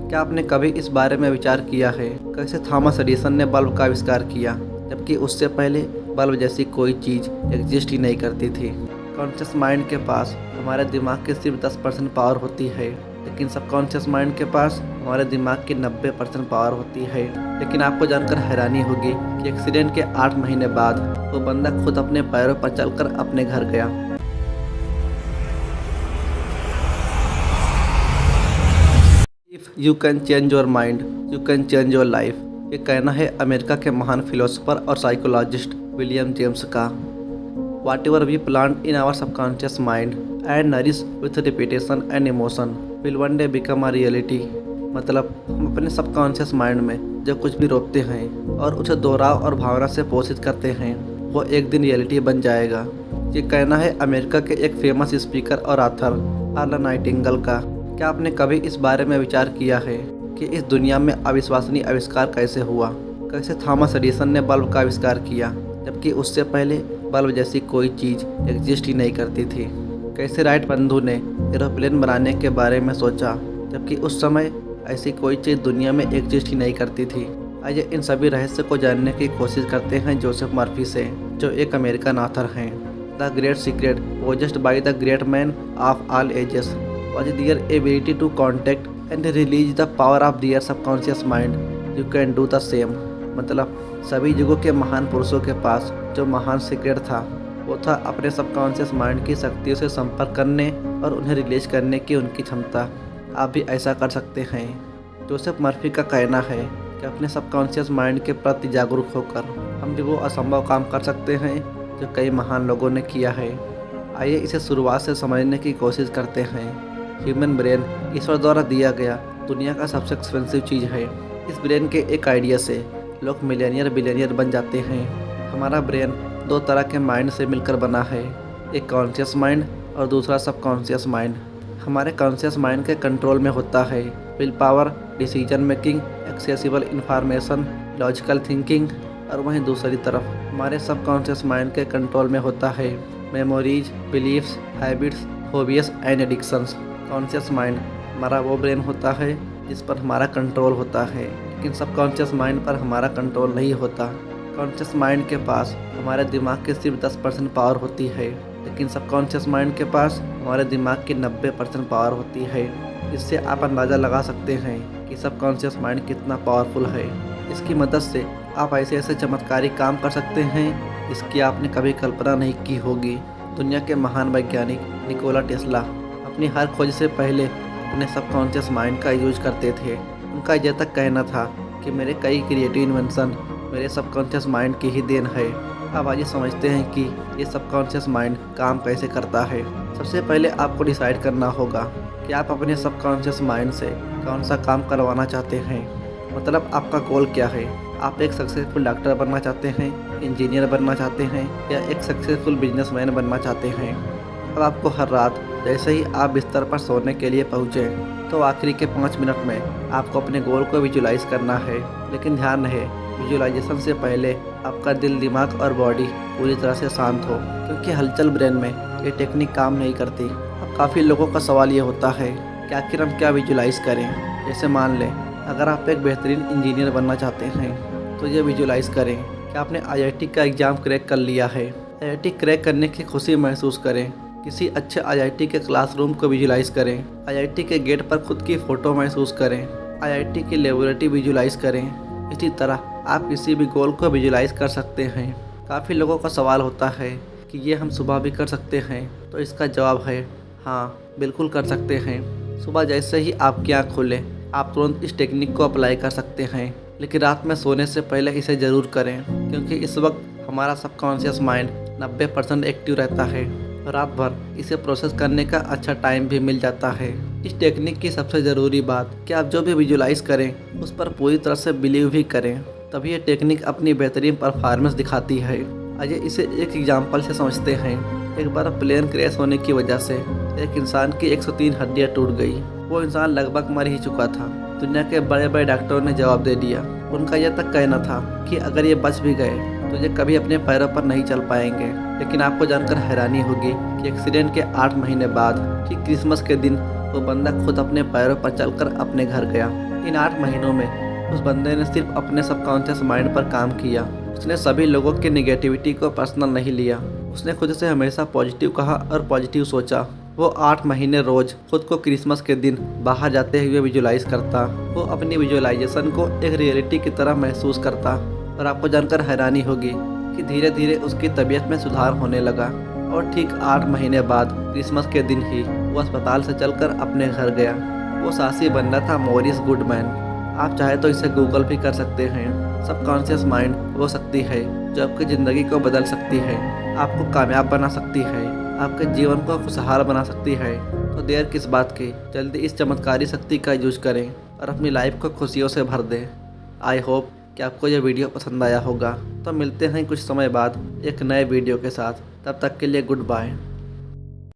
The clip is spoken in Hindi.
क्या आपने कभी इस बारे में विचार किया है कैसे थॉमस एडिसन ने बल्ब का आविष्कार किया, जबकि उससे पहले बल्ब जैसी कोई चीज़ एग्जिस्ट ही नहीं करती थी। कॉन्शियस माइंड के पास हमारे दिमाग की सिर्फ 10% पावर होती है, लेकिन सबकॉन्शियस माइंड के पास हमारे दिमाग की 90% पावर होती है। लेकिन आपको जानकर हैरानी होगी कि एक्सीडेंट के 8 महीने बाद वो बंदा खुद अपने पैरों पर चलकर अपने घर गया। If you can change your mind you can change your life, ये कहना है अमेरिका के महान फिलोसोफर और साइकोलॉजिस्ट विलियम जेम्स का। Whatever we plant in our subconscious mind and nourish with repetition and emotion will one day become a reality. मतलब हम अपने सबकॉन्शियस माइंड में जो कुछ भी रोपते हैं और उसे दोहराव और भावना से पोषित करते हैं, वो एक दिन रियलिटी बन जाएगा। ये कहना है अमेरिका के एक फेमस स्पीकर और ऑथर अर्ल नाइटिंगेल का। क्या आपने कभी इस बारे में विचार किया है कि इस दुनिया में अविश्वसनीय आविष्कार कैसे हुआ, कैसे थॉमस एडिसन ने बल्ब का आविष्कार किया, जबकि उससे पहले बल्ब जैसी कोई चीज़ एग्जिस्ट ही नहीं करती थी। कैसे राइट बंधु ने एरोप्लेन बनाने के बारे में सोचा, जबकि उस समय ऐसी कोई चीज़ दुनिया में एग्जिस्ट ही नहीं करती थी। आइए इन सभी रहस्य को जानने की कोशिश करते हैं जोसेफ मर्फी से, जो एक अमेरिकन ऑथर हैं। The great secret possessed by the great man of all ages was their ability to contact and release the power of their subconscious mind. You can do the same. मतलब सभी युगों के महान पुरुषों के पास जो महान सीक्रेट था, वो था अपने सबकॉन्शियस माइंड की शक्तियों से संपर्क करने और उन्हें रिलीज करने की उनकी क्षमता। आप भी ऐसा कर सकते हैं। जोसेफ मर्फी का कहना है कि अपने सबकॉन्शियस माइंड के प्रति जागरूक होकर हम भी वो असंभव काम कर सकते हैं जो कई महान लोगों ने किया है। आइए इसे शुरुआत से समझने की कोशिश करते हैं। ह्यूमन ब्रेन ईश्वर द्वारा दिया गया दुनिया का सबसे एक्सपेंसिव चीज़ है। इस ब्रेन के एक आइडिया से लोग मिलियनियर बिलियनियर बन जाते हैं। हमारा ब्रेन दो तरह के माइंड से मिलकर बना है, एक कॉन्शियस माइंड और दूसरा सबकॉन्शियस माइंड। हमारे कॉन्शियस माइंड के कंट्रोल में होता है will power, decision making, accessible information, logical thinking, और वहीं दूसरी तरफ हमारे सबकॉन्शियस माइंड के कंट्रोल में होता है memories, beliefs, habits, phobias and addictions. Conscious mind हमारा वो ब्रेन होता है जिस पर हमारा कंट्रोल होता है, लेकिन सबकॉन्शियस माइंड पर हमारा कंट्रोल नहीं होता। कॉन्शियस माइंड के पास हमारे दिमाग की सिर्फ 10% पावर होती है, लेकिन सबकॉन्शियस माइंड के पास हमारे दिमाग की 90% पावर होती है। इससे आप अंदाज़ा लगा सकते हैं कि सबकॉन्शियस माइंड कितना पावरफुल है। इसकी मदद से आप ऐसे ऐसे चमत्कारी काम कर सकते हैं जिसकी आपने कभी कल्पना नहीं की होगी। दुनिया के महान वैज्ञानिक निकोला टेस्ला अपनी हर खोज से पहले अपने सबकॉन्शियस माइंड का यूज करते थे। उनका यह तक कहना था कि मेरे कई क्रिएटिव इन्वेंशन मेरे सबकॉन्शियस माइंड की ही देन है। अब आइए समझते हैं कि ये सबकॉन्शियस माइंड काम कैसे करता है। सबसे पहले आपको डिसाइड करना होगा कि आप अपने सबकॉन्शियस माइंड से कौन सा काम करवाना चाहते हैं। मतलब आपका गोल क्या है। आप एक सक्सेसफुल डॉक्टर बनना चाहते हैं, इंजीनियर बनना चाहते हैं, या एक सक्सेसफुल बिजनेसमैन बनना चाहते हैं। अब आपको हर रात जैसे ही आप बिस्तर पर सोने के लिए पहुँचे तो आखिरी के 5 मिनट में आपको अपने गोल को विजुलाइज करना है। लेकिन ध्यान रहे, विजुलाइजेशन से पहले आपका दिल, दिमाग और बॉडी पूरी तरह से शांत हो, क्योंकि हलचल ब्रेन में ये टेक्निक काम नहीं करती। अब काफ़ी लोगों का सवाल ये होता है कि आखिर हम क्या विजुलाइज करें। जैसे मान लें अगर आप एक बेहतरीन इंजीनियर बनना चाहते हैं तो ये विजुलाइज करें कि आपने IIT का एग्ज़ाम क्रैक कर लिया है। IIT क्रैक करने की खुशी महसूस करें। किसी अच्छे IIT के क्लासरूम को विजुलाइज करें। IIT के गेट पर खुद की फ़ोटो महसूस करें। IIT की लेबोरेटरी विजुलाइज करें। इसी तरह आप किसी भी गोल को विजुलाइज कर सकते हैं। काफ़ी लोगों का सवाल होता है कि ये हम सुबह भी कर सकते हैं, तो इसका जवाब है हाँ, बिल्कुल कर सकते हैं। सुबह जैसे ही आपकी आँख खुले आप तुरंत इस टेक्निक को अप्लाई कर सकते हैं, लेकिन रात में सोने से पहले इसे ज़रूर करें, क्योंकि इस वक्त हमारा सबकॉन्शियस माइंड 90% एक्टिव रहता है और रात भर इसे प्रोसेस करने का अच्छा टाइम भी मिल जाता है। इस टेक्निक की सबसे ज़रूरी बात कि आप जो भी विजुलाइज करें उस पर पूरी तरह से बिलीव भी करें, तभी ये टेक्निक अपनी बेहतरीन परफॉर्मेंस दिखाती है। आइए इसे एक एग्जाम्पल से समझते हैं। एक बार प्लेन क्रैश होने की वजह से एक इंसान की 103 हड्डियाँ टूट गई। वो इंसान लगभग मर ही चुका था। दुनिया के बड़े बड़े डॉक्टरों ने जवाब दे दिया। उनका यह तक कहना था कि अगर ये बच भी गए तो ये कभी अपने पैरों पर नहीं चल पाएंगे। लेकिन आपको जानकर हैरानी होगी कि एक्सीडेंट के 8 महीने बाद ठीक क्रिसमस के दिन वो बंदा खुद अपने पैरों पर चलकर अपने घर गया। इन 8 महीनों में उस बंदे ने सिर्फ अपने सबकॉन्शियस माइंड पर काम किया। उसने सभी लोगों की निगेटिविटी को पर्सनल नहीं लिया। उसने खुद से हमेशा पॉजिटिव कहा और पॉजिटिव सोचा। वो 8 महीने रोज खुद को क्रिसमस के दिन बाहर जाते हुए विजुलाइज करता। वो अपनी विजुलाइजेशन को एक रियलिटी की तरह महसूस करता और आपको जानकर हैरानी होगी कि धीरे धीरे उसकी तबीयत में सुधार होने लगा और ठीक 8 महीने बाद क्रिसमस के दिन ही वो अस्पताल से चलकर अपने घर गया। वो साहसी बंदा था मॉरिस गुडमैन। आप चाहे तो इसे गूगल भी कर सकते हैं। सबकॉन्शियस माइंड वो शक्ति है जो आपकी ज़िंदगी को बदल सकती है, आपको कामयाब बना सकती है, आपके जीवन को खुशहाल बना सकती है। तो देर किस बात की, जल्दी इस चमत्कारी शक्ति का यूज करें और अपनी लाइफ को खुशियों से भर दें। आई होप कि आपको यह वीडियो पसंद आया होगा। तो मिलते हैं कुछ समय बाद एक नए वीडियो के साथ। तब तक के लिए गुड बाय।